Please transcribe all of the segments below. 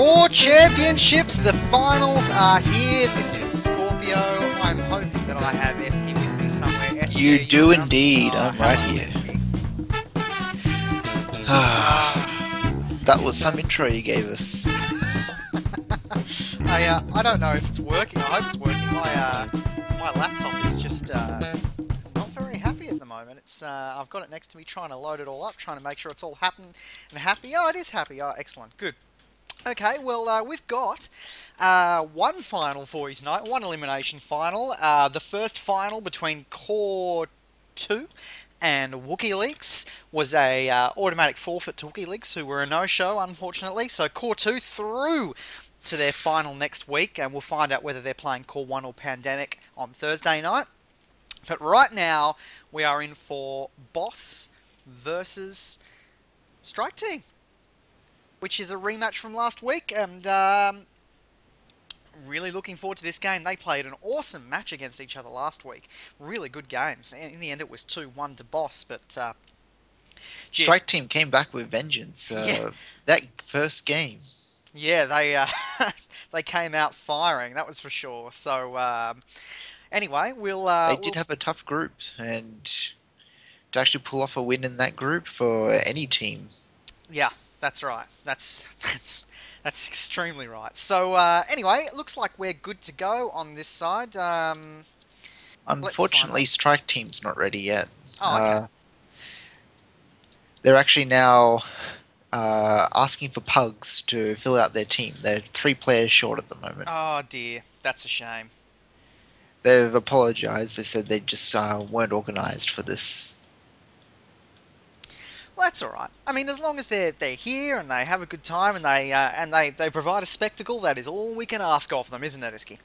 R.A.W Championships, the finals are here. This is Scorpio. I'm hoping that I have Esky with me somewhere. Esky, You do around? indeed. Oh, I'm right hello, here. Esky. That was some intro you gave us. I don't know if it's working. I hope it's working. My laptop is just not very happy at the moment. It's I've got it next to me trying to load it all up, trying to make sure it's all happy and happy. Oh, it is happy. Oh, excellent. Good. Okay, well, we've got one final for you tonight, one elimination final. The first final between Core 2 and Ewok'alypse was a automatic forfeit to Ewok'alypse, who were a no-show, unfortunately. So Core 2 through to their final next week, and we'll find out whether they're playing Core 1 or Pandemic on Thursday night. But right now, we are in for Boss versus Strike Team, which is a rematch from last week, and really looking forward to this game. They played an awesome match against each other last week. Really good games. In the end, it was 2-1 to Boss, but Strike Team came back with vengeance. That first game. Yeah, they they came out firing. That was for sure. So anyway, they did have a tough group, and to actually pull off a win in that group for any team. Yeah, that's right. That's extremely right. So anyway, it looks like we're good to go on this side. Unfortunately, Strike Team's not ready yet. Oh, okay. They're actually now asking for pugs to fill out their team. They're 3 players short at the moment. Oh dear, that's a shame. They've apologised. They said they just weren't organised for this. Well, that's all right. I mean, as long as they're here and they have a good time and they provide a spectacle, that is all we can ask of them, isn't it, Iski?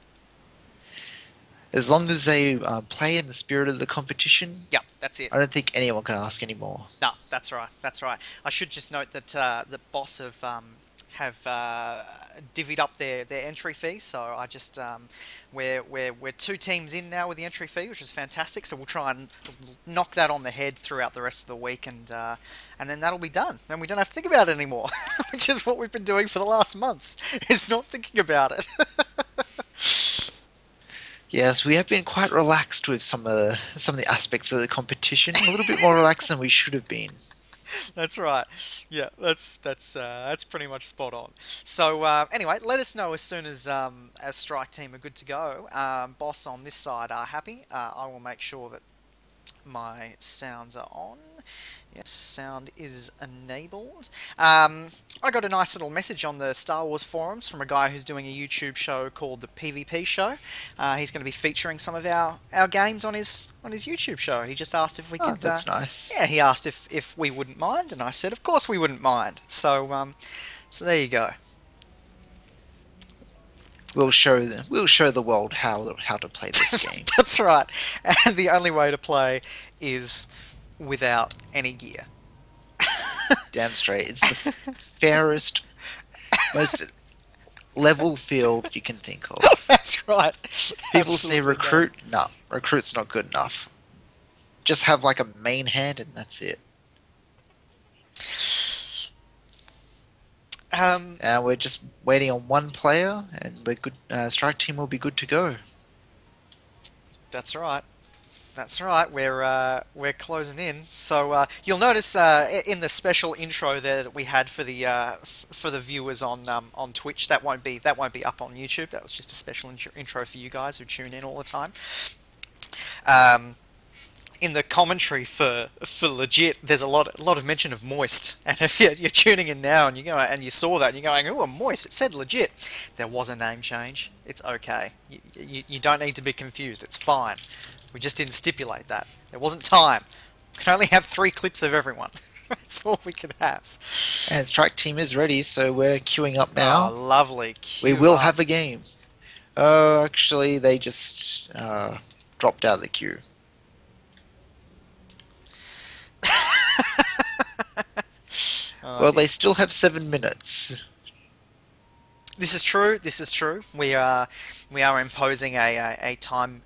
As long as they play in the spirit of the competition, Yeah, that's it. I don't think anyone can ask anymore. No, that's right. That's right. I should just note that the Boss have divvied up their entry fee. So I just we're 2 teams in now with the entry fee, which is fantastic. So we'll try and knock that on the head throughout the rest of the week, and then that'll be done. Then we don't have to think about it anymore, which is what we've been doing for the last month. Is not thinking about it. Yes, we have been quite relaxed with some of the aspects of the competition. A little bit more relaxed than we should have been. That's right. Yeah, that's pretty much spot on. So anyway, let us know as soon as Strike Team are good to go. Boss on this side are happy. I will make sure that my sounds are on. Yes, sound is enabled. I got a nice little message on the Star Wars forums from a guy who's doing a YouTube show called the PvP Show. He's going to be featuring some of our games on his YouTube show. He just asked if we could. That's nice. Yeah, he asked if we wouldn't mind, and I said, of course we wouldn't mind. So so there you go. We'll show the world how to play this game. That's right. And the only way to play is without any gear. Damn straight. It's the fairest, most level field you can think of. That's right. People say recruit. No, recruit's not good enough. Just have like a main hand and that's it. And we're just waiting on one player, and we're good. Strike Team will be good to go. That's right. That's right. We're closing in. So you'll notice in the special intro there that we had for the viewers on Twitch, that won't be up on YouTube. That was just a special intro for you guys who tune in all the time. In the commentary for legit, there's a lot of mention of moist, and if you're tuning in now and you saw that and you're going, "Oh, moist," it said legit. There was a name change. It's okay. You don't need to be confused. It's fine. We just didn't stipulate that. There wasn't time. We can only have 3 clips of everyone. That's all we can have. And Strike Team is ready, so we're queuing up now. Oh, lovely. We will have a game. Oh, actually, they just dropped out of the queue. Well, they still have 7 minutes. This is true. This is true. We are imposing a time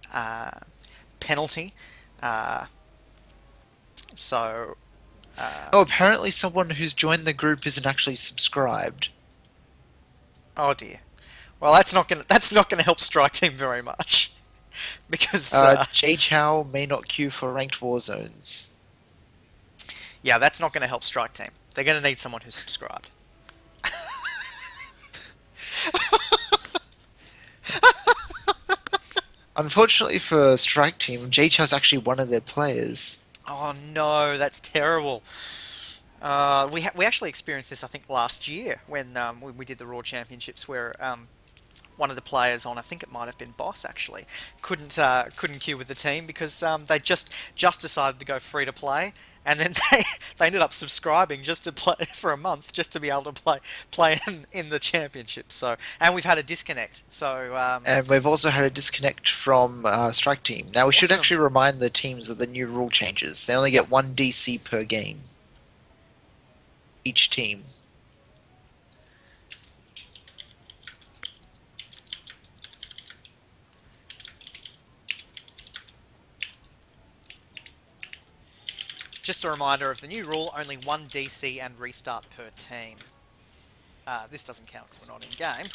penalty. So. Oh, apparently someone who's joined the group isn't actually subscribed. Oh dear. Well, that's not gonna help Strike Team very much because J Chow may not queue for ranked war zones. yeah, that's not gonna help Strike Team. They're gonna need someone who's subscribed. Unfortunately for Strike Team, J Chow's actually one of their players. Oh no, that's terrible. We actually experienced this, I think, last year when we did the Raw Championships, where one of the players on, I think it might have been Boss actually, couldn't queue with the team because they just decided to go free to play, and then they ended up subscribing just to play for a month, just to be able to play in the championship. So, and we've had a disconnect. So And we've also had a disconnect from Strike Team. Now, we should awesome. actually remind the teams of the new rule changes. They only Yep. get one DC per game, each team. Just a reminder of the new rule: only one DC and restart per team. This doesn't count because we're not in game.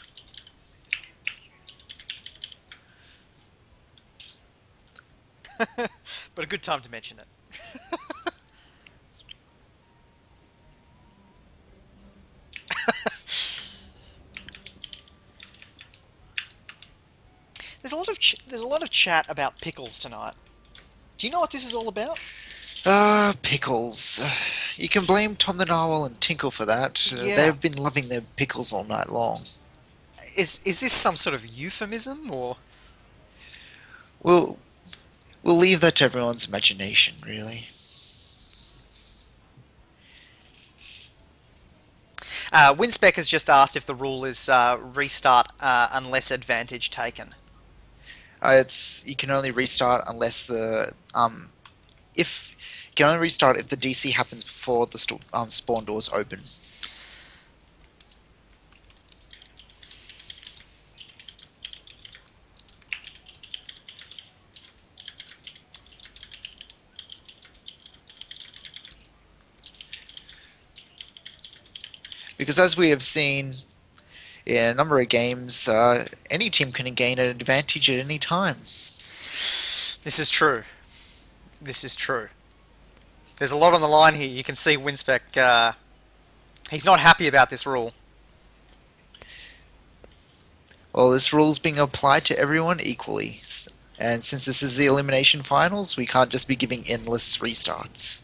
But a good time to mention it. There's a lot of chat about pickles tonight. Do you know what this is all about? Pickles. You can blame Tom the Narwhal and Tinkle for that. Yeah. They've been loving their pickles all night long. Is this some sort of euphemism or? We'll we'll leave that to everyone's imagination, really. Winspec has just asked if the rule is restart unless advantage taken. It's you can only restart unless the if you can only restart if the DC happens before the spawn doors open. Because as we have seen in a number of games, any team can gain an advantage at any time. This is true. This is true. There's a lot on the line here. You can see Winspec. He's not happy about this rule. Well, this rule is being applied to everyone equally. And since this is the elimination finals, we can't just be giving endless restarts.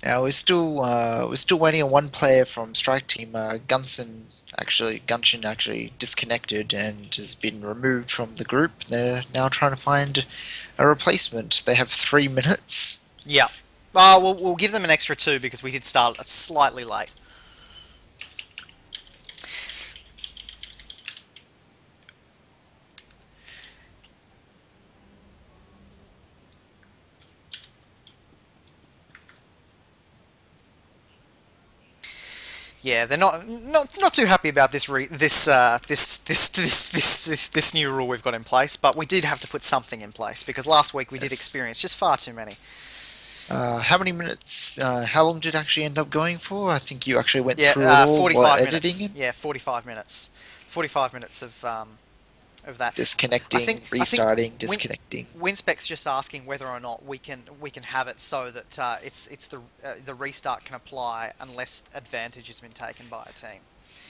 Now we're still waiting on one player from Strike Team. Gunshin actually disconnected and has been removed from the group. They're now trying to find a replacement. They have 3 minutes. Yeah. We'll give them an extra two because we did start slightly late. Yeah, they're not too happy about this new rule we've got in place, but we did have to put something in place because last week we did Yes. experience just far too many. How many minutes? How long did it actually end up going for? I think you actually went Yeah, through it all while 45 editing minutes. it. Yeah, 45 minutes. 45 minutes of that. I Disconnecting, think restarting, Win, disconnecting. Winspec's just asking whether or not we can have it so that it's the restart can apply unless advantage has been taken by a team.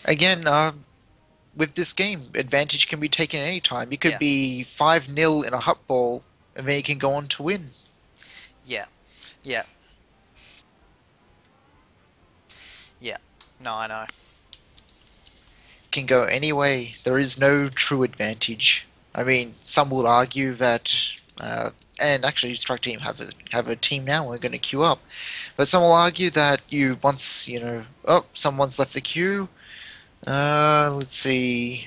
So, Again, with this game, advantage can be taken any time. You could yeah, be 5-0 in a hut ball, and then you can go on to win. yeah, yeah, yeah. No, I know. Can go any way. There is no true advantage. I mean, some would argue that, and actually, Strike Team have a team now. We're going to queue up, but some will argue that you once oh, someone's left the queue. Let's see.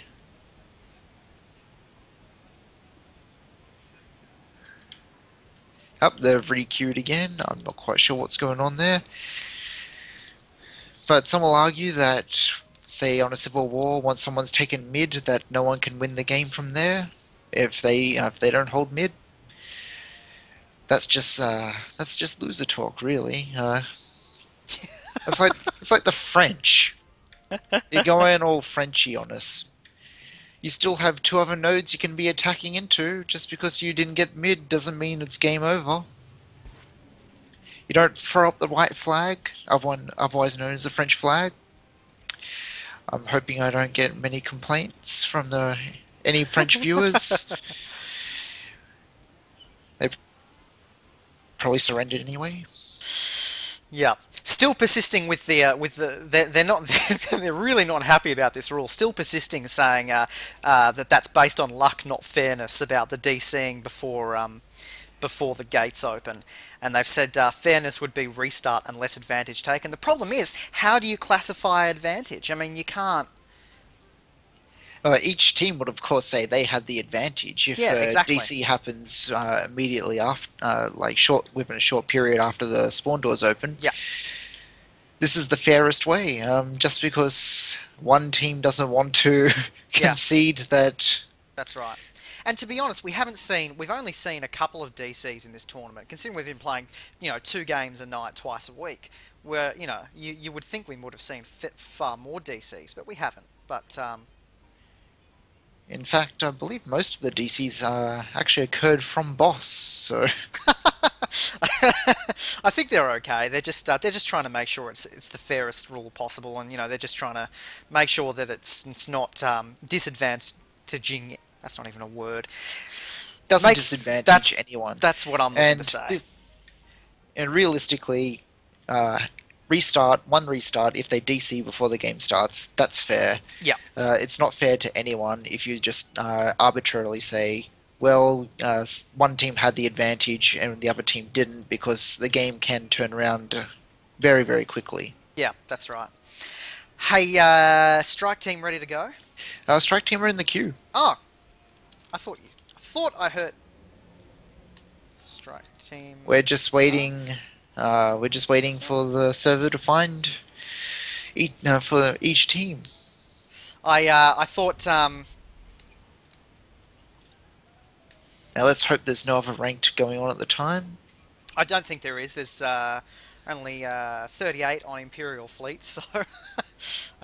Up, they've re-queued again. I'm not quite sure what's going on there. But some will argue that say on a civil war, once someone's taken mid, that no one can win the game from there if they don't hold mid. That's just loser talk, really. It's like the French. You're going all Frenchy on us. You still have two other nodes you can be attacking into. Just because you didn't get mid doesn't mean it's game over. You don't throw up the white flag, otherwise known as the French flag. I'm hoping I don't get many complaints from any French viewers. They probably surrendered anyway. Yeah, still persisting they're not they're really not happy about this rule. Still persisting, saying that that's based on luck, not fairness, about the DCing before the gates open. And they've said fairness would be restart unless advantage taken. The problem is, how do you classify advantage? I mean, you can't. Each team would, of course, say they had the advantage if Yeah, exactly. DC happens immediately after, within a short period after the spawn doors open. Yeah, This is the fairest way. Just because one team doesn't want to yeah, concede that. that's right. And to be honest, we've only seen a couple of DCs in this tournament. Considering we've been playing, 2 games a night, twice a week, where you would think we would have seen far more DCs, but we haven't. But In fact, I believe most of the DCs actually occurred from boss. So I think they're okay. They're just trying to make sure it's the fairest rule possible, and they're just trying to make sure that it's not disadvantaging. That's not even a word. doesn't Make disadvantage that's anyone. that's what I'm looking to And say. and realistically, uh, one restart if they DC before the game starts. That's fair. Yeah, It's not fair to anyone if you just arbitrarily say, well, one team had the advantage and the other team didn't, because the game can turn around very, very quickly. yeah, that's right. Hey, strike team ready to go? Strike team are in the queue. Oh, I thought I heard strike team. We're just Oh, waiting. We're just waiting what's that? for the server to find for each team. I thought Now let's hope there's no other ranked going on at the time. I don't think there is. There's only 38 on Imperial Fleet, so I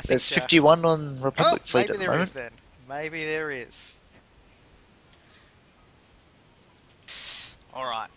There's think. 51 on Oh, Republic fleet maybe at the there is moment. then. Maybe there is. All right.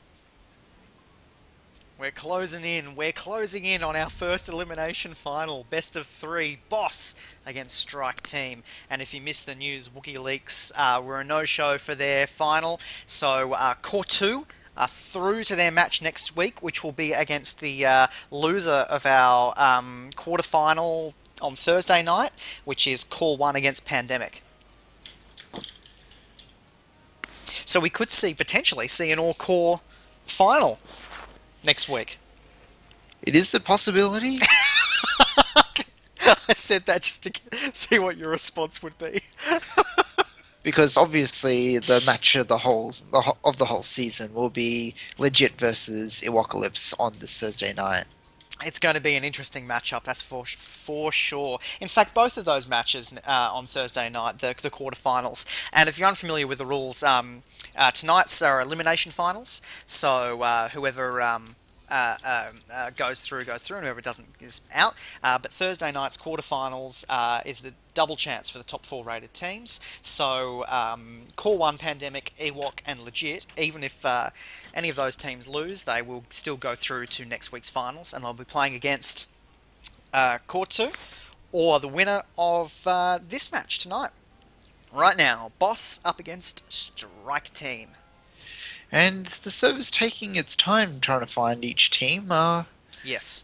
We're closing in. We're closing in on our first elimination final. Best of 3. Boss against Strike Team. And if you missed the news, WookieLeaks were a no-show for their final. So Core 2 are through to their match next week, which will be against the loser of our quarterfinal on Thursday night, which is Core 1 against Pandemic. So we could potentially see an all-core final next week. It is a possibility. I said that just to see what your response would be. Because obviously the match of the whole season will be Legit versus Ewok'alypse on this Thursday night. It's going to be an interesting matchup, that's for sure. In fact, both of those matches on Thursday night, the quarterfinals. And if you're unfamiliar with the rules, tonight's are elimination finals. So whoever goes through, and whoever doesn't is out. But Thursday night's quarterfinals is the double chance for the top 4 rated teams. So Core 1, Pandemic, Ewok, and Legit, even if any of those teams lose, they will still go through to next week's finals, and they'll be playing against Core 2 or the winner of this match tonight. Right now, Boss up against Strike Team. And the server's taking its time trying to find each team. Yes.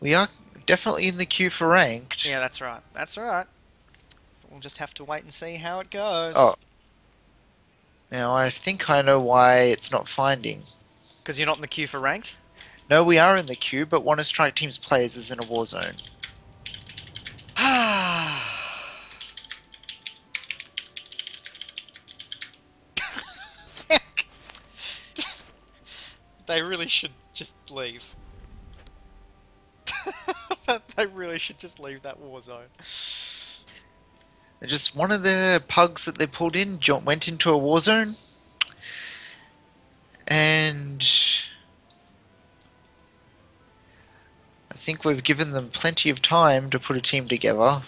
We are definitely in the queue for ranked. Yeah, that's right. That's right. We'll just have to wait and see how it goes. Oh, now I think I know why it's not finding. Because you're not in the queue for ranked? No, we are in the queue, but one of Strike Team's players is in a war zone. They really should just leave. They really should just leave that war zone. Just one of the pugs that they pulled in went into a war zone, and I think we've given them plenty of time to put a team together.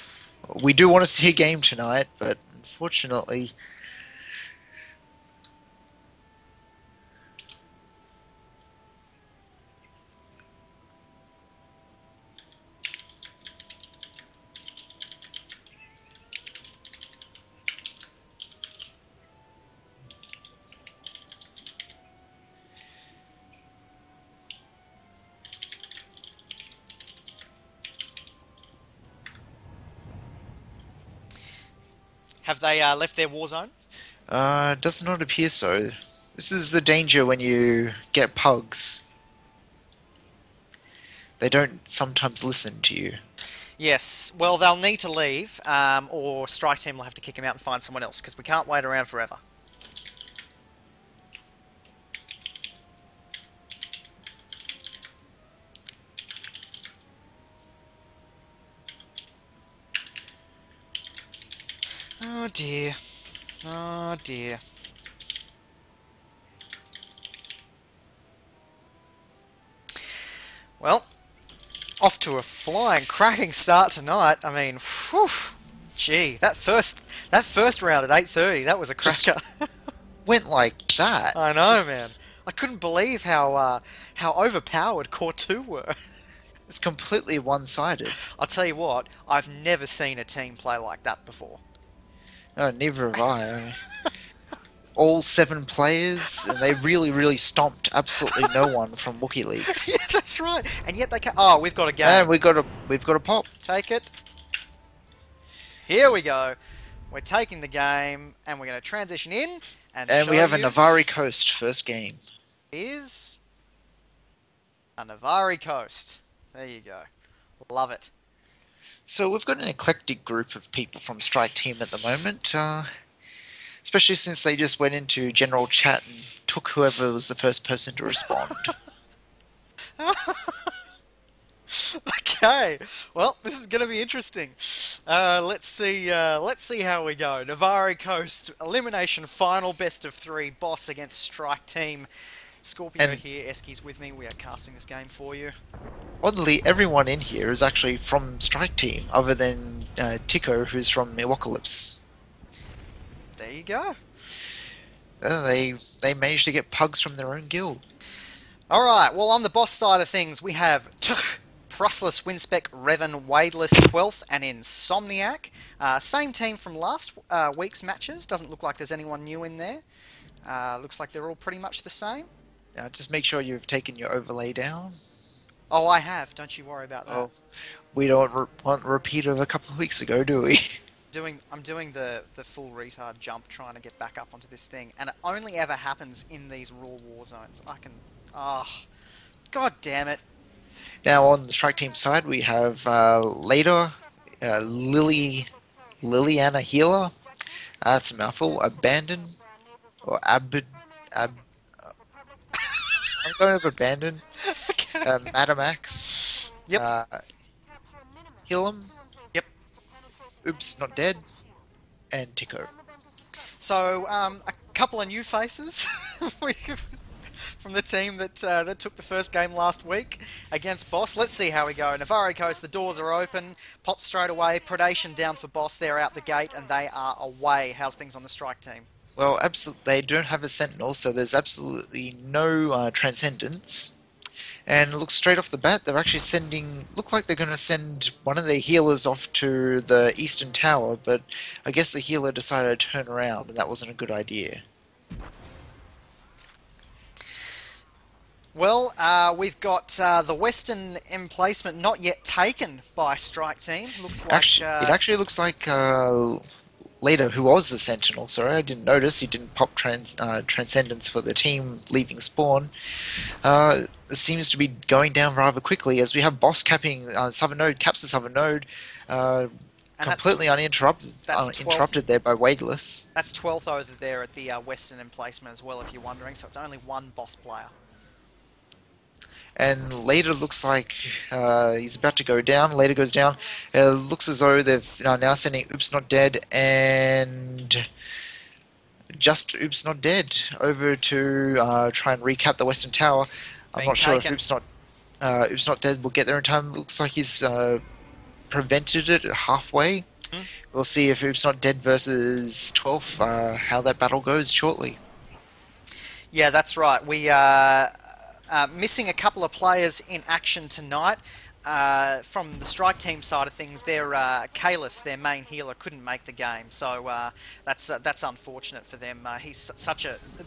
We do want to see a game tonight, but unfortunately, Have they left their war zone? does not appear so. This is the danger when you get pugs. They don't sometimes listen to you. Yes. Well, they'll need to leave, or strike team will have to kick him out and find someone else because we can't wait around forever. Oh dear. Oh dear. Well, off to a flying, cracking start tonight. I mean, whew, gee, that first round at 8:30, that was a Just cracker. went like that. I know, Just man. I couldn't believe how overpowered Core 2 were. it's completely one-sided. I'll tell you what, I've never seen a team play like that before. Oh, neither have I. All 7 players, and they really, really stomped absolutely no one from WookieLeaks. Yeah, that's right. And yet they can. Oh, we've got a And game. we've got a pop. Take it. Here we go. We're taking the game, and we're going to transition in and And show we have a you Navari Coast first game. is a Navari Coast. There you go. Love it. So we've got an eclectic group of people from Strike Team at the moment, especially since they just went into general chat and took whoever was the first person to respond. Okay. Well, this is going to be interesting. Let's see. Let's see how we go. Navari Coast elimination final, best of 3, boss against Strike Team. Scorpio And here. Eski's with me. We are casting this game for you. oddly, everyone in here is actually from Strike Team, other than Tico, who's from Ewok'alypse. There you go. They managed to get pugs from their own guild. All right. Well, on the boss side of things, we have Prustless, Winspec, Revan, Wadeless, 12th, and Insomniac. Same team from last week's matches. Doesn't look like there's anyone new in there. Looks like they're all pretty much the same. Just make sure you've taken your overlay down. Oh, I have. Don't you worry about that. Oh, we don't want a repeat of a couple of weeks ago, do we? I'm doing the full retard jump trying to get back up onto this thing, and it only ever happens in these raw war zones. God damn it. Now on the Strike Team side, we have later Liliana Healer. That's a mouthful. Abandon or Ab. I'm going with Abandon. Okay. Madamax. Yep. Hillam. Yep. Oops, not dead. And Tico. So, a couple of new faces from the team that took the first game last week against Boss. Let's see how we go. Navari Coast, the doors are open. Pop straight away. Predation down for Boss. They're out the gate and they are away. How's things on the Strike Team? Well, they don't have a Sentinel, so there's absolutely no Transcendence. And look, straight off the bat, they're actually look like they're going to send one of their healers off to the Eastern Tower, but I guess the healer decided to turn around, and that wasn't a good idea. Well, we've got the Western emplacement not yet taken by Strike Team. Looks like... It actually looks like Later, who was the Sentinel, sorry, I didn't notice, he didn't pop Transcendence for the team leaving spawn. It seems to be going down rather quickly as we have Boss capping Southern Node, caps the Southern Node, completely uninterrupted, interrupted there by Wadeless. That's 12th over there at the Western emplacement as well, if you're wondering, so it's only one Boss player. And later looks like he's about to go down. Later goes down. Looks as though they've now sending Oops Not Dead and just Oops Not Dead over to try and recap the Western Tower. I'm Being not sure if taken. Oops Not Dead will get there in time. Looks like he's prevented it halfway. Hmm? We'll see if Oops Not Dead versus 12, how that battle goes shortly. Yeah, that's right. We are missing a couple of players in action tonight. From the strike team side of things, Kalis, their main healer, couldn't make the game, so that's unfortunate for them. He's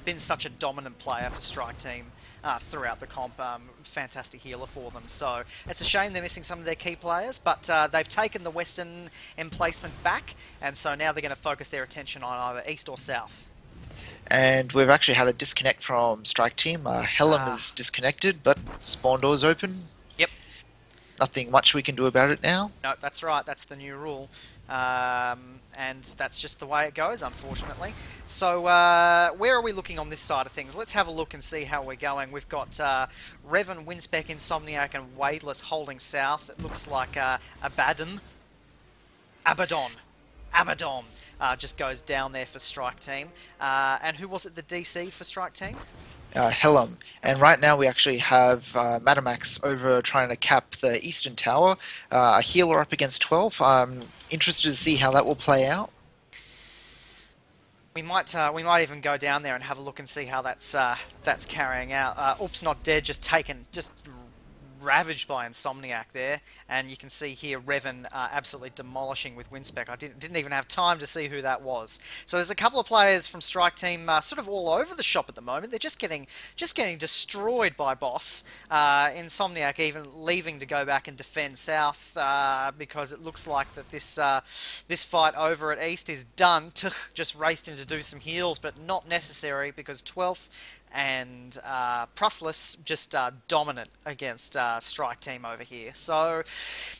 been such a dominant player for strike team throughout the comp. Fantastic healer for them. So it's a shame they're missing some of their key players, but they've taken the Western emplacement back, and so now they're going to focus their attention on either east or south. And we've actually had a disconnect from Strike Team. Helm Uh, is disconnected, but spawn door's open. yep. Nothing much we can do about it now. No, that's right. That's the new rule. And that's just the way it goes, unfortunately. So, where are we looking on this side of things? Let's have a look and see how we're going. We've got Revan, Winspec, Insomniac, and Wadeless holding south. It looks like Abaddon. Abaddon just goes down there for Strike Team. And who was it, the DC for Strike Team? Helm. And right now we actually have Madamax over trying to cap the Eastern Tower. A healer up against 12. I'm interested to see how that will play out. We might even go down there and have a look and see how that's carrying out. Oops, Not Dead just ravaged by Insomniac there, and you can see here Revan absolutely demolishing with Winspec. I didn't even have time to see who that was. So there's a couple of players from Strike Team sort of all over the shop at the moment. They're just getting destroyed by Boss. Insomniac even leaving to go back and defend South because it looks like that this fight over at East is done. Just raced in to do some heals, but not necessary because 12th and Prusless just dominant against Strike Team over here. So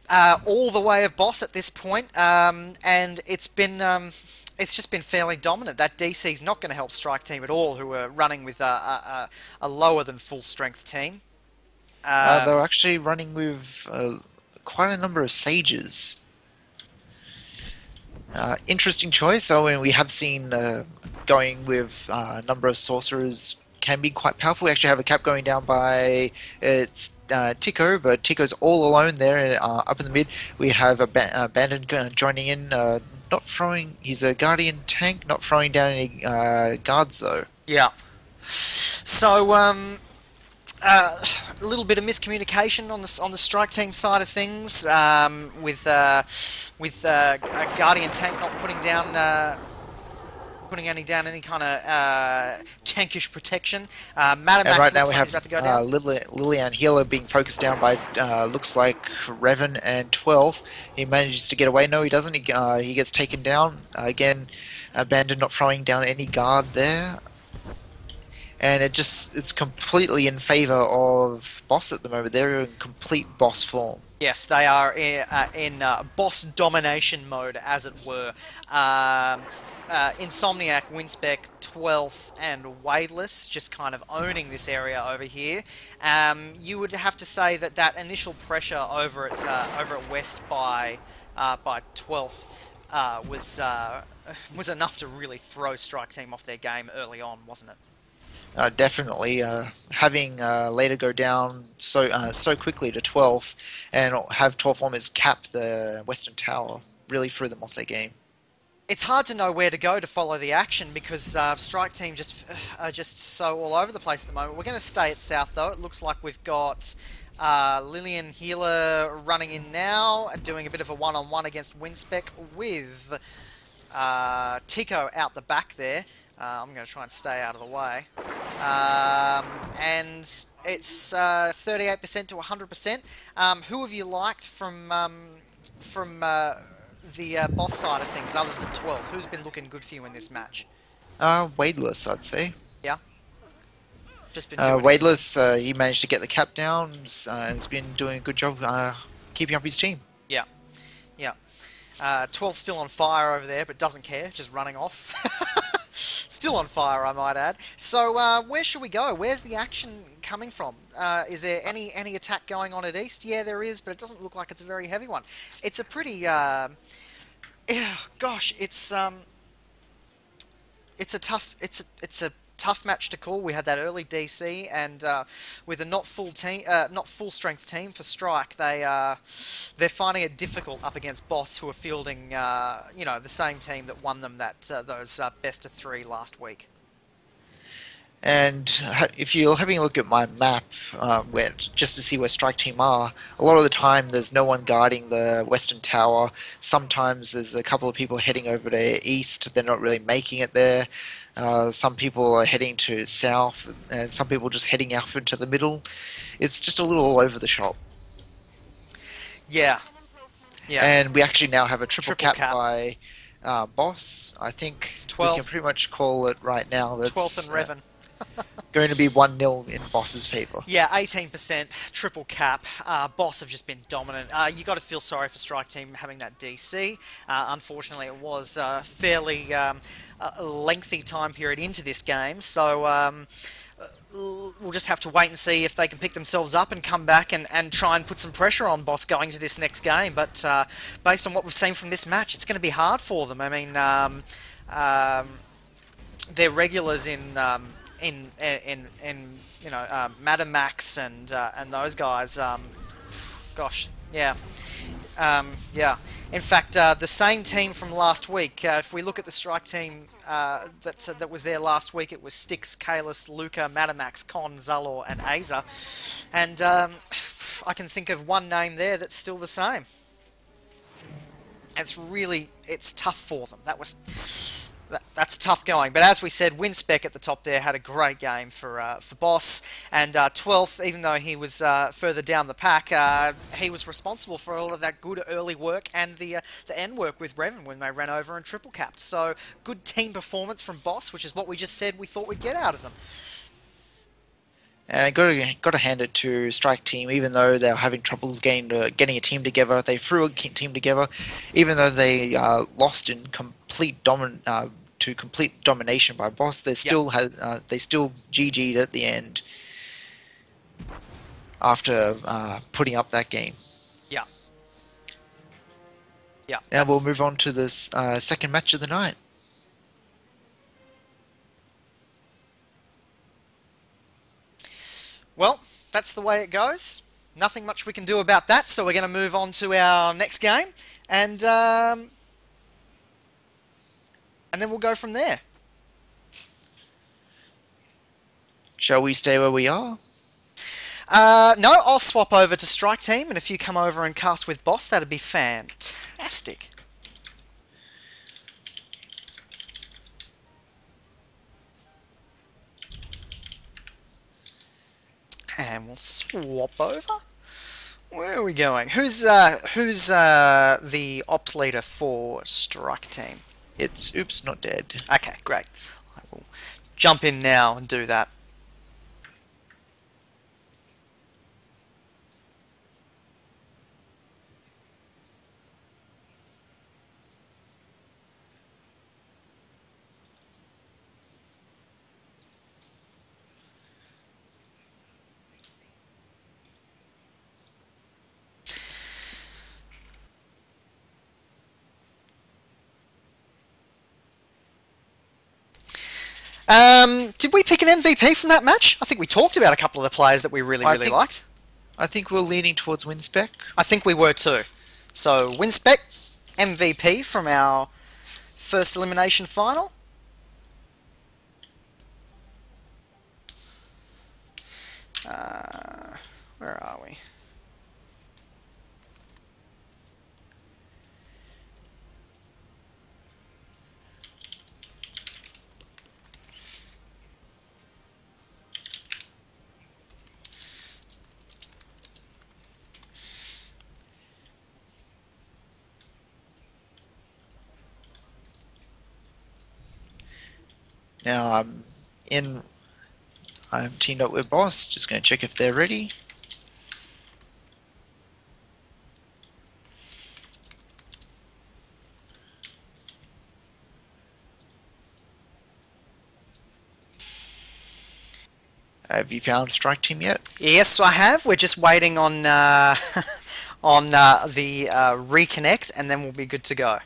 all the way of Boss at this point, and it's just been fairly dominant. That DC's not going to help Strike Team at all, who are running with a lower than full strength team. They're actually running with quite a number of Sages. Interesting choice. I mean, we have seen going with a number of sorcerers can be quite powerful. We actually have a cap going down by Tico, but Tico's all alone there up in the mid. We have a Bandit joining in, not throwing. He's a Guardian tank, not throwing down any guards though. Yeah. So a little bit of miscommunication on the Strike Team side of things, with a Guardian tank not putting down any kind of tankish protection. Madamax And right now looks we like he's have about to go down. Lilian Healer being focused down by looks like Revan and 12. He manages to get away. No, he doesn't. He gets taken down again. Bandit not throwing down any guard there. And it's completely in favor of Boss at the moment. They're in complete Boss form. Yes, they are in boss domination mode, as it were. Insomniac, Winspec, 12th, and Wadeless just kind of owning this area over here. You would have to say that initial pressure over at West by 12th was enough to really throw Strike Team off their game early on, wasn't it? Definitely, having later go down so quickly to 12 and have 12 almost cap the Western Tower really threw them off their game. It's hard to know where to go to follow the action because Strike Team are just so all over the place at the moment. We're going to stay at South though. It looks like we've got Lilian Healer running in now, doing a bit of a one-on-one against Winspec with Tico out the back there. I'm going to try and stay out of the way. And it's 38% to 100%. Who have you liked from the boss side of things, other than 12? Who's been looking good for you in this match? Wadeless, I'd say. Yeah, just been doing Wadeless, he managed to get the cap down and has been doing a good job keeping up his team. Yeah, yeah. 12's still on fire over there, but doesn't care, just running off. Still on fire, I might add. So, where should we go? Where's the action coming from? Is there any attack going on at East? Yeah, there is, but it doesn't look like it's a very heavy one. It's a pretty, gosh, it's a tough, it's a tough match to call. We had that early DC, and with a not full strength team for Strike, they're finding it difficult up against Boss, who are fielding, the same team that won them those best of three last week. And if you're having a look at my map, where just to see where Strike Team are, a lot of the time there's no one guarding the Western Tower. Sometimes there's a couple of people heading over to East. They're not really making it there. Some people are heading to South, and some people just heading out into the middle. It's just a little all over the shop. Yeah, yeah. And we actually now have a triple Triple cap cap. by Boss. I think It's we can 12th. pretty much call it right now. 12th and That's Revan. going to be 1-0 in Boss's favour. Yeah, 18%, triple cap. Boss have just been dominant. You got to feel sorry for Strike Team having that DC. Unfortunately, it was a fairly a lengthy time period into this game, so we'll just have to wait and see if they can pick themselves up and come back and try and put some pressure on Boss going to this next game. But based on what we've seen from this match, it's going to be hard for them. I mean, they're regulars in Madam Max and those guys. Gosh, yeah, yeah. In fact, the same team from last week. If we look at the Strike Team that was there last week, it was Styx, Kalis, Luca, Madam Max, Con, Zalor, and Aza. And I can think of one name there that's still the same. It's tough for them. That's tough going. But as we said, Winspec at the top there had a great game for Boss. And 12th, even though he was further down the pack, he was responsible for all of that good early work and the end work with Revan when they ran over and triple capped. So good team performance from Boss, which is what we just said we thought we'd get out of them. And I got to hand it to Strike Team, even though they're having troubles getting a team together. They threw a team together, even though they lost in complete domination by Boss. They still they still GG'd at the end after putting up that game. Yeah. Yeah. Now we'll move on to this second match of the night. Well, that's the way it goes. Nothing much we can do about that, so we're going to move on to our next game, and then we'll go from there. Shall we stay where we are? No, I'll swap over to Strike Team, and if you come over and cast with Boss, that'd be fantastic. And we'll swap over. Where are we going? Who's the ops leader for Strike Team? It's Oops Not Dead. Okay, great. I will jump in now and do that. Did we pick an MVP from that match? I think we talked about a couple of the players that we really liked. I think we're leaning towards Winspec. I think we were too. So, Winspec, MVP from our first elimination final. Where are we? Now I'm teamed up with Boss. Just going to check if they're ready. Have you found Strike Team yet? Yes, I have. We're just waiting on on the reconnect, and then we'll be good to go.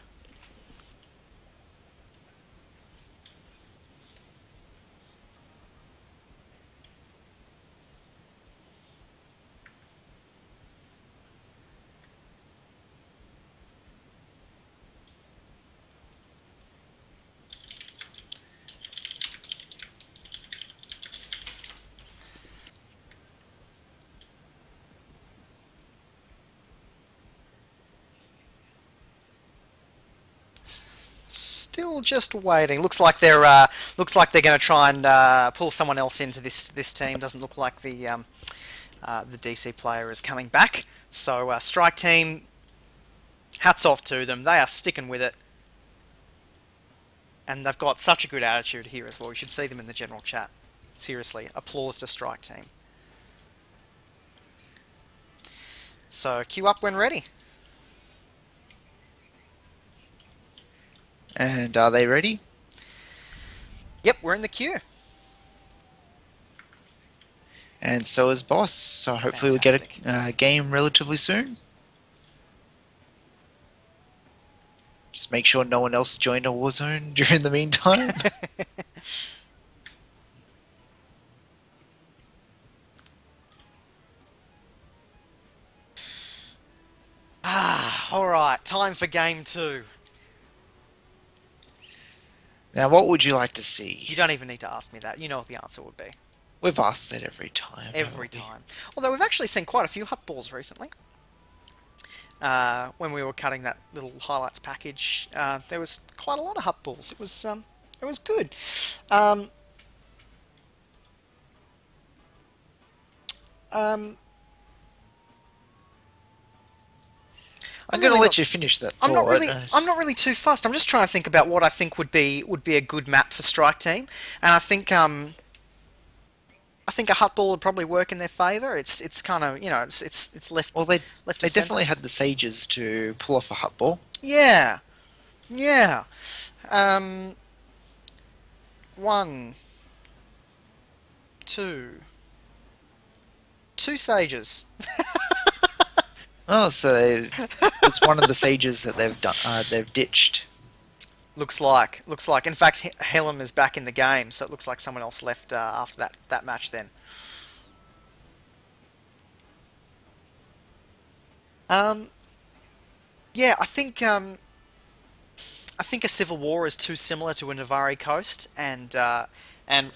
Still just waiting. Looks like they're going to try and pull someone else into this team. Doesn't look like the DC player is coming back. So Strike Team, hats off to them. They are sticking with it, and they've got such a good attitude here as well. You should see them in the general chat. Seriously, applause to Strike Team. So queue up when ready. And are they ready? Yep, we're in the queue. And so is Boss. So hopefully we'll get Fantastic. a game relatively soon. Just make sure no one else joined a Warzone during the meantime. Alright, time for game 2. Now, what would you like to You see? don't even need to ask me that. You know what the answer would be. We've asked that every time, Every haven't we? time. Although we've actually seen quite a few hut balls recently. When we were cutting that little highlights package, there was quite a lot of hut balls. It was good. Um, um, I'm I'm going to really let not. you finish that thought. I'm not really too fussed. I'm just trying to think about what I think would be a good map for Strike Team, and I think a hut ball would probably work in their favour. It's kind of it's Well, they left they of centre. definitely had the Sages to pull off a hut ball. Yeah, yeah. Um, one, two, two sages. Oh, so it's one of the Sages that they've done. They've ditched. Looks like. In fact, Helm is back in the game, so it looks like someone else left after that match. Then, um, yeah, I think a civil war is too similar to a Navari Coast, and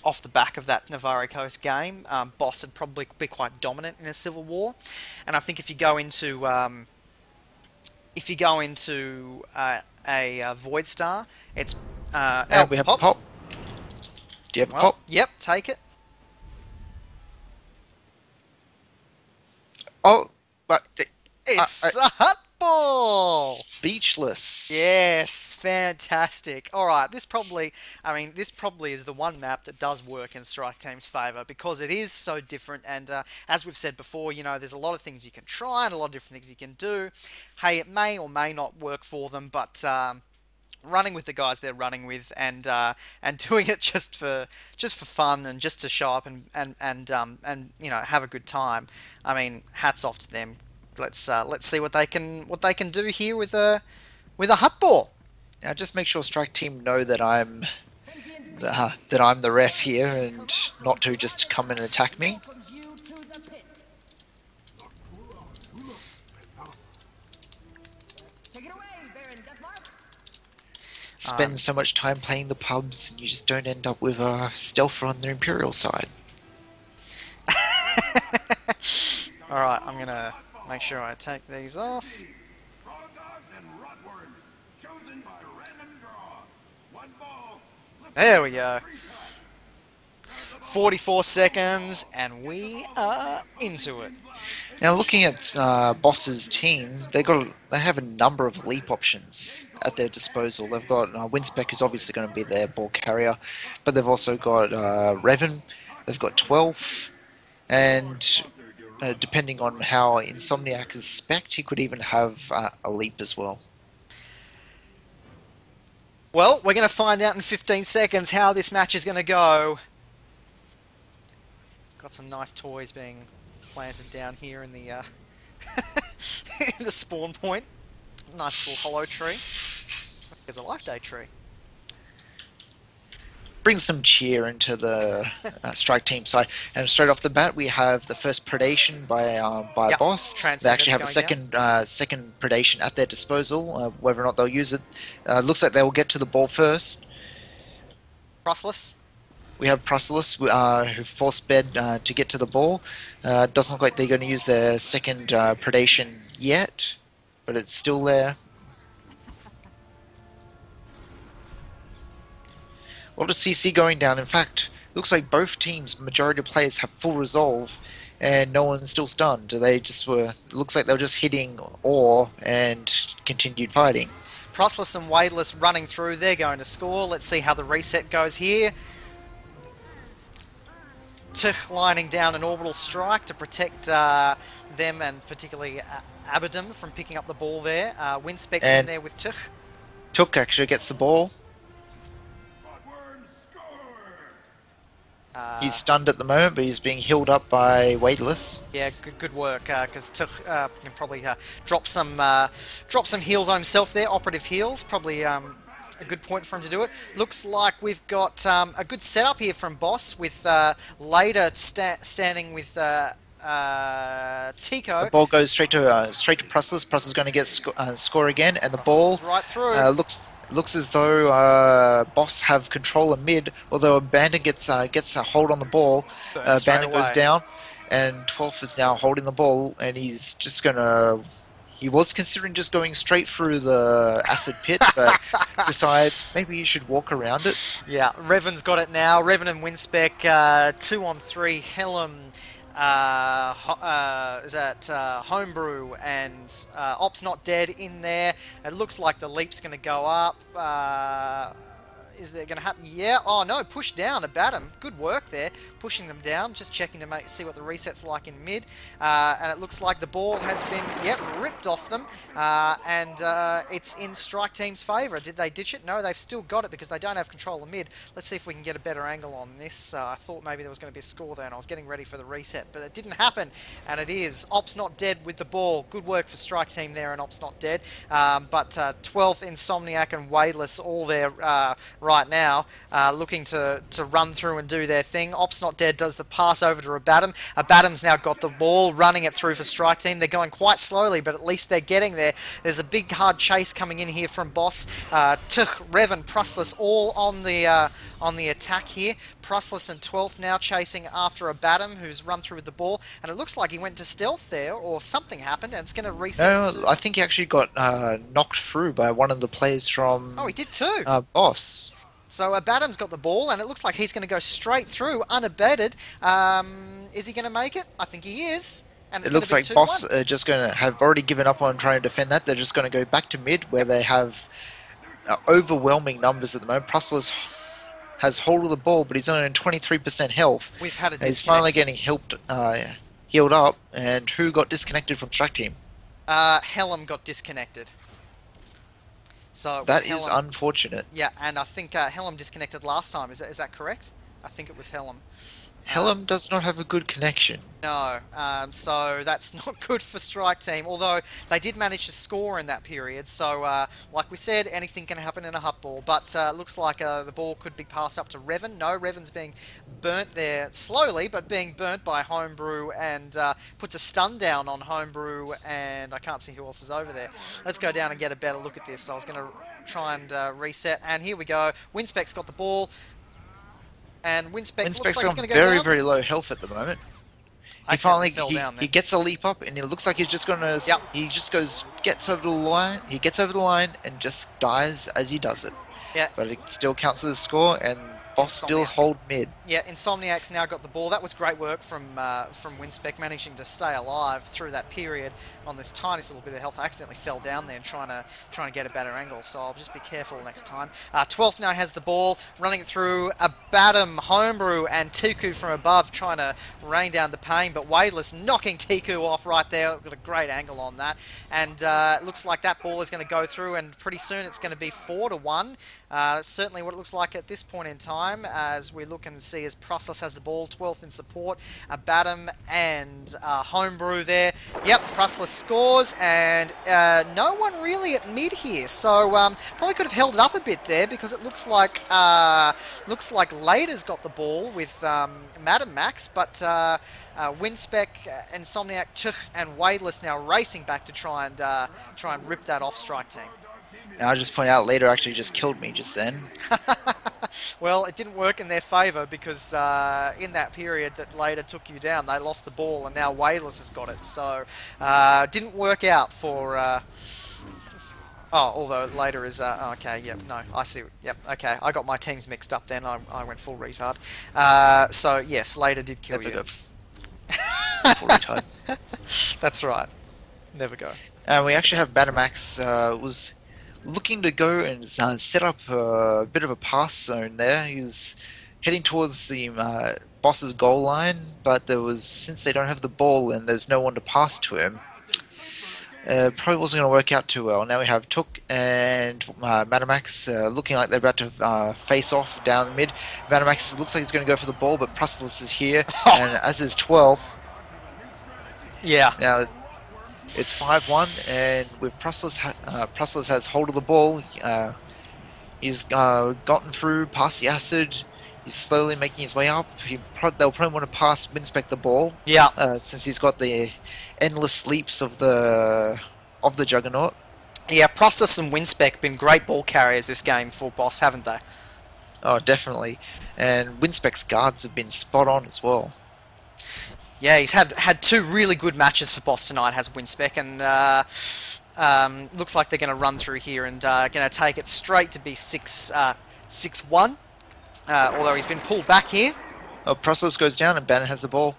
off the back of that Navari Coast game, Boss would probably be quite dominant in a civil war, and I think if you go into a Void Star, it's And we have a pop. pop. Do you have a Well, pop? yep, take it. Oh, but It's a hut ball. speechless. Yes, fantastic. All right, this probably is the one map that does work in Strike Team's favour because it is so different. And as we've said before, there's a lot of things you can try and a lot of different things you can do. Hey, it may or may not work for them, but running with the guys they're running with and doing it just for fun and just to show up and have a good time. I mean, hats off to them. Let's see what they can do here with a hut ball. Now, just make sure Strike Team know that I'm the ref here and not to just come and attack me. Spend so much time playing the pubs and you just don't end up with a stealth on the Imperial side. All right, I'm gonna make sure I take these off. There we go. 44 seconds, and we are into it. Now, looking at Boss's team, they have a number of leap options at their disposal. They've got Winspec, who's obviously going to be their ball carrier, but they've also got Revan. They've got 12, and depending on how Insomniac is spec'd, he could even have a leap as well. Well, we're going to find out in 15 seconds how this match is going to go. Got some nice toys being planted down here in the in the spawn point. Nice little hollow tree. There's a life day tree. Bring some cheer into the strike team side. And straight off the bat, we have the first predation by Yep, Boss. They actually have a Transcendence second predation at their disposal. Whether or not they'll use it, looks like they will get to the ball first. Crossless. We have Proselyus, who forced Bed to get to the ball. Doesn't look like they're going to use their second predation yet, but it's still there. A lot of CC going down. In fact, looks like both teams, majority of players, have full resolve, and no one's still stunned. They just were. Looks like they were just hitting ore and continued fighting. Proselyus and Wadeless running through. They're going to score. Let's see how the reset goes here. Tuch lining down an orbital strike to protect them and particularly R.A.W from picking up the ball there. Winspec's in there with Tuch. Tuch actually gets the ball. He's stunned at the moment, but he's being healed up by Wadeless. Yeah, good work, because Tuch can probably drop some heals on himself there, operative heals. Probably a good point for him to do it. Looks like we've got a good setup here from Boss with Later standing with Tico. The ball goes straight to Proselyus. Proselyus is going to get score again, and the ball right through. Looks as though Boss have control of mid, although Abandon gets a hold on the ball. Abandon goes down, and 12th is now holding the ball, and he's just going to... He was considering just going straight through the acid pit, but decides maybe you should walk around it. Yeah, Revan's got it now. Revan and Winspec, 2-on-3. Helm, is that Homebrew and Op's Not Dead in there. It looks like the leap's going to go up. Is that going to happen? Yeah. Oh no, push down R.A.W. Good work there, pushing them down. Just checking to see what the reset's like in mid. And it looks like the ball has been, ripped off them. And it's in strike team's favour. Did they ditch it? No, they've still got it because they don't have control of mid. Let's see if we can get a better angle on this. I thought maybe there was going to be a score there and I was getting ready for the reset, but it didn't happen. And it is. Op's Not Dead with the ball. Good work for strike team there, and Op's Not Dead. But 12th, Insomniac and Wadeless all there right now, looking to run through and do their thing. Op's Not Dead does the pass over to R.A.W. R.A.W.'s now got the ball, running it through for strike team. They're going quite slowly, but at least they're getting there. There's a big hard chase coming in here from Boss. Tuch, Revan, Proselyus all on the attack here. Proselyus and 12th now chasing after R.A.W., who's run through with the ball, and it looks like he went to stealth there, or something happened, and it's going to reset. No, I think he actually got knocked through by one of the players from... Oh, he did too. Boss. So R.A.W.'s got the ball, and it looks like he's going to go straight through, unabated. Is he going to make it? I think he is. And it looks like Boss are just going to have already given up on trying to defend that. They're just going to go back to mid, where they have overwhelming numbers at the moment. Proselyus has hold of the ball, but he's only on 23% health. We've had a disconnect. He's finally getting healed up, and who got disconnected from strike team? Helm got disconnected. So that is unfortunate. Yeah, and I think Helm disconnected last time. Is that correct? I think it was Helm. Helm does not have a good connection. No, so that's not good for strike team, although they did manage to score in that period. So, like we said, anything can happen in a hut ball, but looks like the ball could be passed up to Revan. No, Revan's being burnt there slowly, but being burnt by Homebrew, and puts a stun down on Homebrew, and I can't see who else is over there. Let's go down and get a better look at this. I was going to try and reset, and here we go. Winspec's got the ball. And Winspec looks like he's going to go very, down. very low health at the moment. He finally he gets a leap up, and it looks like he's just going to. Yep. He just gets over the line. He gets over the line and just dies as he does it. Yeah. But it still counts as a score, and Boss still hold mid. Yeah, Insomniac's now got the ball. That was great work from Winspec, managing to stay alive through that period on this tiniest little bit of health. I accidentally fell down there and trying to get a better angle, so I'll just be careful next time. 12th now has the ball, running it through R.A.W, Homebrew, and Tiku from above, trying to rain down the pain, but Wadeless knocking Tiku off right there. Got a great angle on that, and it looks like that ball is going to go through, and pretty soon it's going to be 4-1. That's certainly what it looks like at this point in time. time as we look and see as Process has the ball, 12th in support, Badham and Homebrew there. Yep, Prustless scores, and no one really at mid here, so probably could have held it up a bit there because it looks like Lader's got the ball with Madam Max, but Winspec, Insomniac, Tuch, and Wadeless now racing back to try and rip that off strike team. Now I'll just point out, Later actually just killed me just then. Well, it didn't work in their favour because in that period that Later took you down, they lost the ball, and now Wadeless has got it. So didn't work out for. Although Later is okay. Yep. No, I see. Yep. Okay, I got my teams mixed up. Then I went full retard. So yes, Later did kill you. Full retard. That's right. Never go. And we actually have Batamax was looking to go and set up a bit of a pass zone there. He was heading towards the boss's goal line, but since they don't have the ball and there's no one to pass to him, probably wasn't going to work out too well. Now we have Took and Madamax looking like they're about to face off down the mid. Madamax looks like he's going to go for the ball, but Prustless is here, and as is 12. Yeah. Now it's 5-1, and with Prustless has hold of the ball. He's gotten through past the acid. He's slowly making his way up. They'll probably want to pass Winspec the ball. Yeah. Since he's got the endless leaps of the Juggernaut. Yeah, Prustless and Winspec been great ball carriers this game for Boss, haven't they? Oh, definitely. And Winspec's guards have been spot on as well. Yeah, he's had two really good matches for Boss tonight, has Winspec, and looks like they're going to run through here and going to take it straight to be 6-1. Although he's been pulled back here. Oh, Prustless goes down and Bannon has the ball.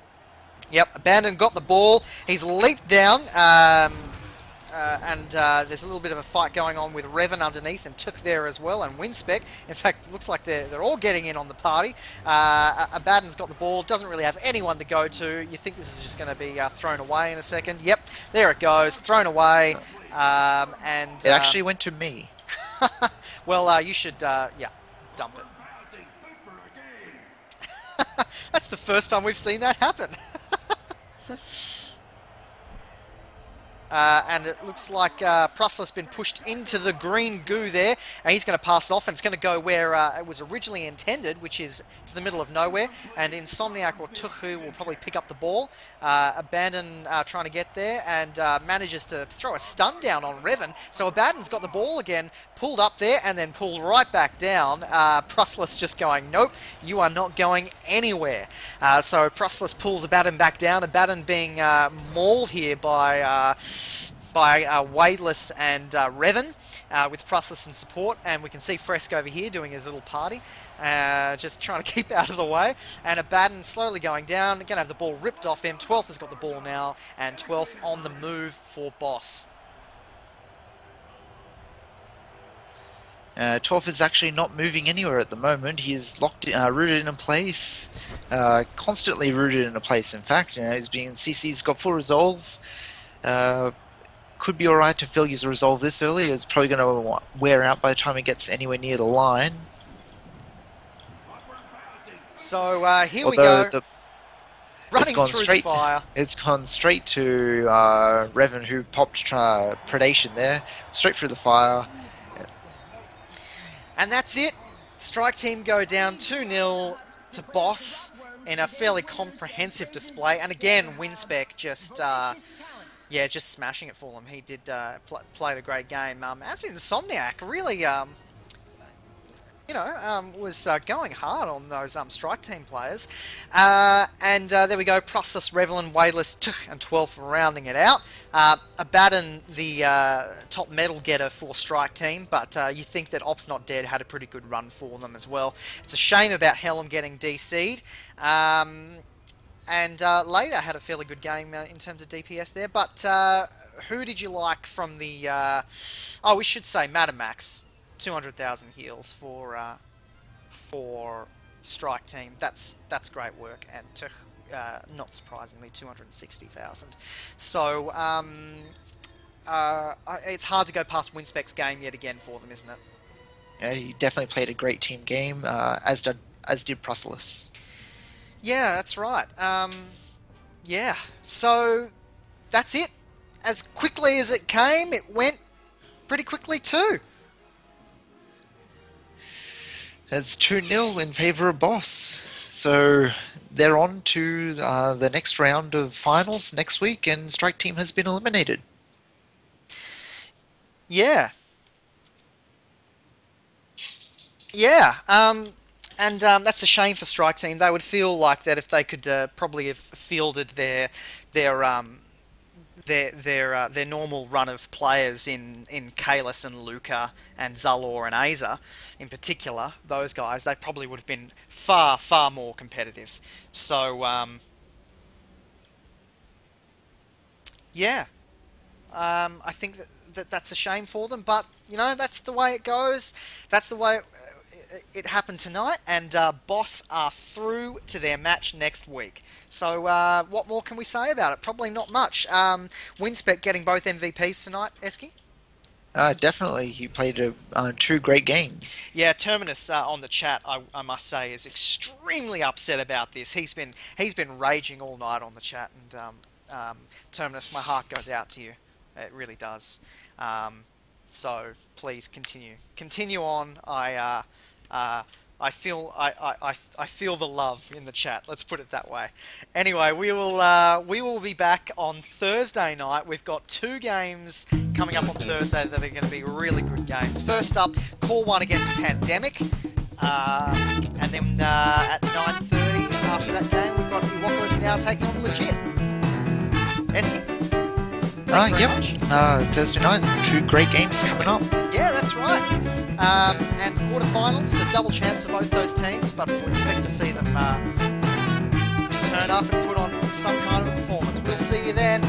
Yep, Abandon got the ball. He's leaped down, and there's a little bit of a fight going on with Revan underneath and Took there as well, and Winspec. In fact, looks like they're all getting in on the party. Abaddon's got the ball, doesn't really have anyone to go to. You think this is just going to be thrown away in a second. Yep, there it goes, thrown away. And it actually went to me. Well, you should, dump it. That's the first time we've seen that happen. And it looks like Prustless been pushed into the green goo there, and he's going to pass it off, and it's going to go where it was originally intended, which is to the middle of nowhere, and Insomniac or Tuhu will probably pick up the ball. Abandon trying to get there, and manages to throw a stun down on Revan, so Abandon's got the ball again, pulled up there, and then pulled right back down. Prustless just going, nope, you are not going anywhere. So Prustless pulls Abandon back down, Abandon being mauled here by Wadeless and Revan, with Prustless in support, and we can see Fresk over here doing his little party, just trying to keep out of the way, and Abaddon slowly going down, going to have the ball ripped off him. 12th has got the ball now, and 12th on the move for Boss. 12th is actually not moving anywhere at the moment. He is rooted in a place, constantly rooted in a place, in fact. He's being CC's got full resolve. Could be alright to fill his resolve this early. It's probably going to wear out by the time he gets anywhere near the line. So here we go. Running through the fire. It's gone straight to Revan, who popped Predation there. Straight through the fire. And that's it. Strike team go down 2-0 to Boss in a fairly comprehensive display. And again, Winspec just smashing it for them. He did played a great game. As Insomniac, really, was going hard on those strike team players. And there we go. Process, Revelin, Wadeless, and 12 rounding it out. Abaddon, the top medal getter for strike team, but you think that Ops Not Dead had a pretty good run for them as well. It's a shame about Helm getting DC'd. And Later had a fairly good game in terms of DPS there. But who did you like from the... we should say Madamax. 200,000 heals for strike team. That's great work. And not surprisingly, 260,000. So it's hard to go past Winspec's game yet again for them, isn't it? Yeah, he definitely played a great team game, as as did Proselyus. Yeah, that's right. Yeah. So that's it. As quickly as it came, it went pretty quickly too. It's 2-0 in favour of Boss. So they're on to the next round of finals next week, and Strike Team has been eliminated. Yeah. Yeah. And that's a shame for Strike Team. They would feel like that if they could probably have fielded their their normal run of players in Kalis and Luca and Zalor and Aza, in particular, those guys, they probably would have been far more competitive. So yeah, I think that's a shame for them, but that's the way it goes. That's the way it happened tonight, and Boss are through to their match next week. So what more can we say about it? Probably not much. Winspec getting both MVPs tonight, Eski? Definitely, he played two great games. Yeah, Terminus on the chat, I must say, is extremely upset about this. He's been raging all night on the chat, and Terminus, my heart goes out to you. It really does. So please continue on. I feel the love in the chat. Let's put it that way. Anyway, we will be back on Thursday night. We've got 2 games coming up on Thursday that are going to be really good games. First up, Core 1 against Pandemic, and then at 9:30 after that game, we've got Ewok'alypse Now taking on Legit. Eski. Yep. Thursday night, 2 great games coming up. Yeah, that's right. And quarterfinals, a double chance for both those teams, but we'll expect to see them turn up and put on some kind of a performance. We'll see you then.